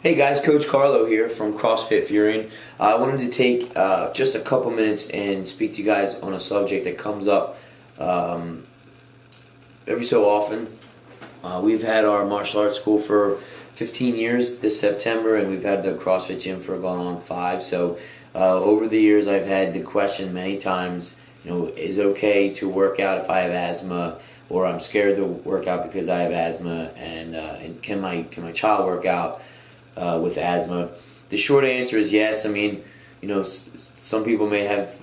Hey guys, Coach Carlo here from CrossFit Fury. I wanted to take just a couple minutes and speak to you guys on a subject that comes up every so often. We've had our martial arts school for 15 years this September, and we've had the CrossFit gym for going on 5. So over the years, I've had the question many times, is it okay to work out if I have asthma, or I'm scared to work out because I have asthma, and can my child work out with asthma? The short answer is yes. I mean, some people may have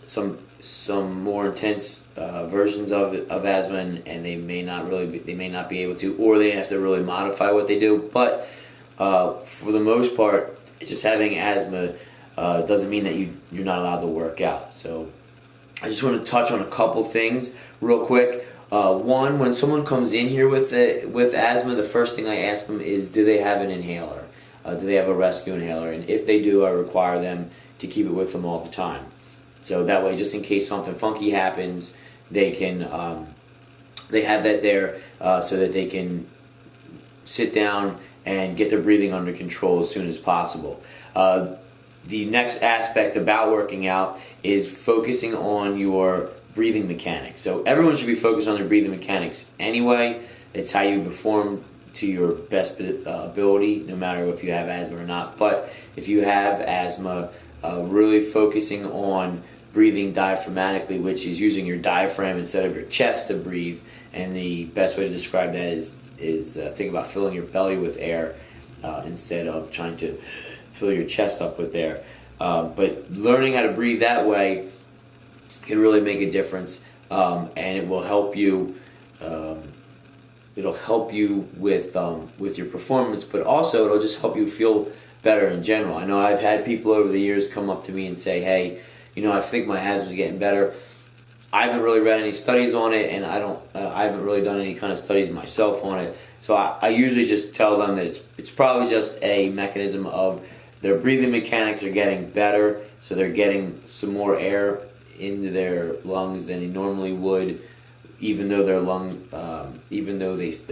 some more intense versions of asthma, and they may not be able to, or they have to really modify what they do. But for the most part, just having asthma doesn't mean that you're not allowed to work out. So I just want to touch on a couple things real quick. One, when someone comes in here with asthma, the first thing I ask them is, do they have an inhaler? Do they have a rescue inhaler? And if they do, I require them to keep it with them all the time. So that way, just in case something funky happens, they have that there so that they can sit down and get their breathing under control as soon as possible. The next aspect about working out is focusing on your breathing mechanics. So everyone should be focused on their breathing mechanics anyway. It's how you perform to your best ability, no matter if you have asthma or not. But if you have asthma, really focusing on breathing diaphragmatically, which is using your diaphragm instead of your chest to breathe. And the best way to describe that is think about filling your belly with air instead of trying to fill your chest up with air. But learning how to breathe that way can really make a difference, and it will help you. It'll help you with your performance, but also it'll just help you feel better in general. I know I've had people over the years come up to me and say, "Hey, I think my asthma is getting better." I haven't really read any studies on it, and I haven't really done any kind of studies myself on it. So I usually just tell them that it's probably just a mechanism of their breathing mechanics are getting better, so they're getting some more air into their lungs than they normally would, even though their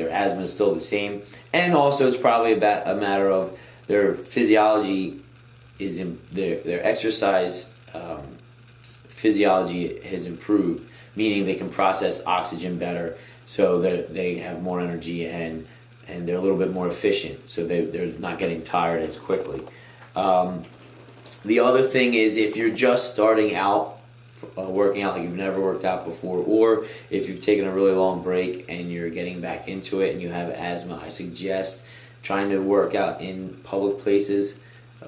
asthma is still the same. And also, it's probably a matter of their physiology is in their exercise physiology has improved, meaning they can process oxygen better, so that they have more energy and they're a little bit more efficient, so they're not getting tired as quickly. The other thing is, if you're just starting out working out, like you've never worked out before, or if you've taken a really long break and you're getting back into it and you have asthma, I suggest trying to work out in public places,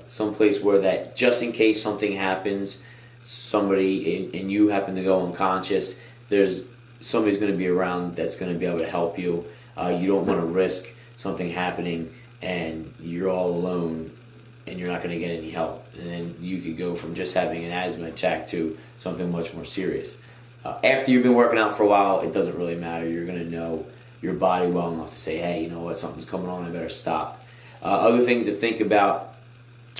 someplace where that, just in case something happens, and you happen to go unconscious, somebody's going to be around that's going to be able to help you. You don't want to risk something happening and you're all alone and you're not going to get any help. And then you could go from just having an asthma attack to something much more serious. After you've been working out for a while, it doesn't really matter. You're going to know your body well enough to say, hey, you know what, something's coming on, I better stop. Other things to think about,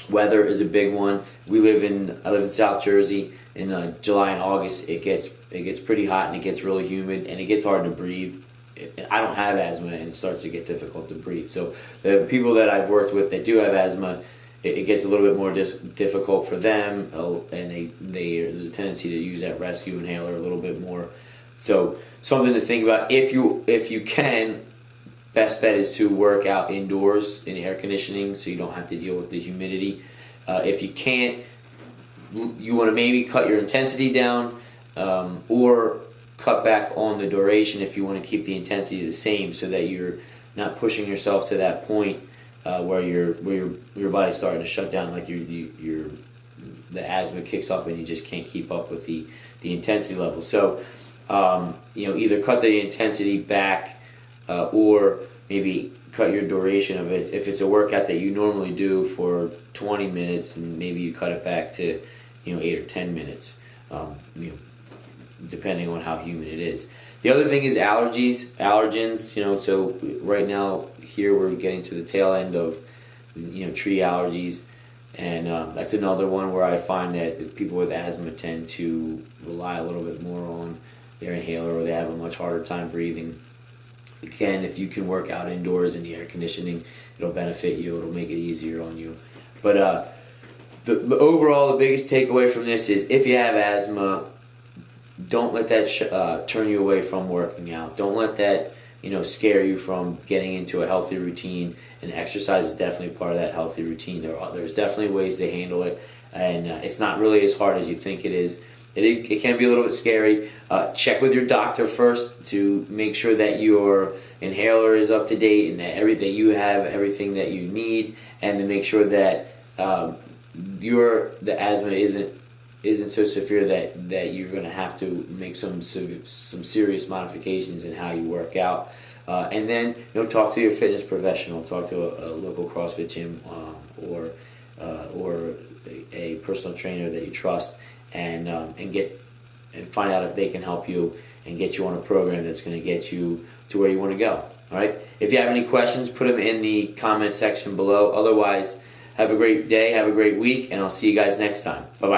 weather is a big one. I live in South Jersey. In July and August, it gets pretty hot and it gets really humid and it gets hard to breathe. I don't have asthma, and it starts to get difficult to breathe. So the people that I've worked with that do have asthma, it gets a little bit more difficult for them, and there's a tendency to use that rescue inhaler a little bit more. So something to think about. If you can, best bet is to work out indoors in air conditioning, so you don't have to deal with the humidity. If you can't, you want to maybe cut your intensity down, or cut back on the duration if you want to keep the intensity the same, so that you're not pushing yourself to that point where your body's starting to shut down, like the asthma kicks up and you just can't keep up with the intensity level. So either cut the intensity back, or maybe cut your duration of it. If it's a workout that you normally do for 20 minutes, maybe you cut it back to 8 or 10 minutes, depending on how humid it is. The other thing is allergens. So right now here we're getting to the tail end of tree allergies, and that's another one where I find that people with asthma tend to rely a little bit more on their inhaler, or they have a much harder time breathing. Again, if you can work out indoors in the air conditioning, it'll benefit you. It'll make it easier on you. But overall, the biggest takeaway from this is if you have asthma, don't let that turn you away from working out. Don't let that scare you from getting into a healthy routine. And exercise is definitely part of that healthy routine. There's definitely ways to handle it, and it's not really as hard as you think it is. It can be a little bit scary. Check with your doctor first to make sure that your inhaler is up to date and that you have everything that you need, and to make sure that the asthma isn't so severe that you're going to have to make some serious modifications in how you work out. And then talk to your fitness professional, talk to a local CrossFit gym or a personal trainer that you trust, and find out if they can help you and get you on a program that's going to get you to where you want to go. All right. If you have any questions, put them in the comment section below. Otherwise, have a great day, have a great week, and I'll see you guys next time. Bye bye.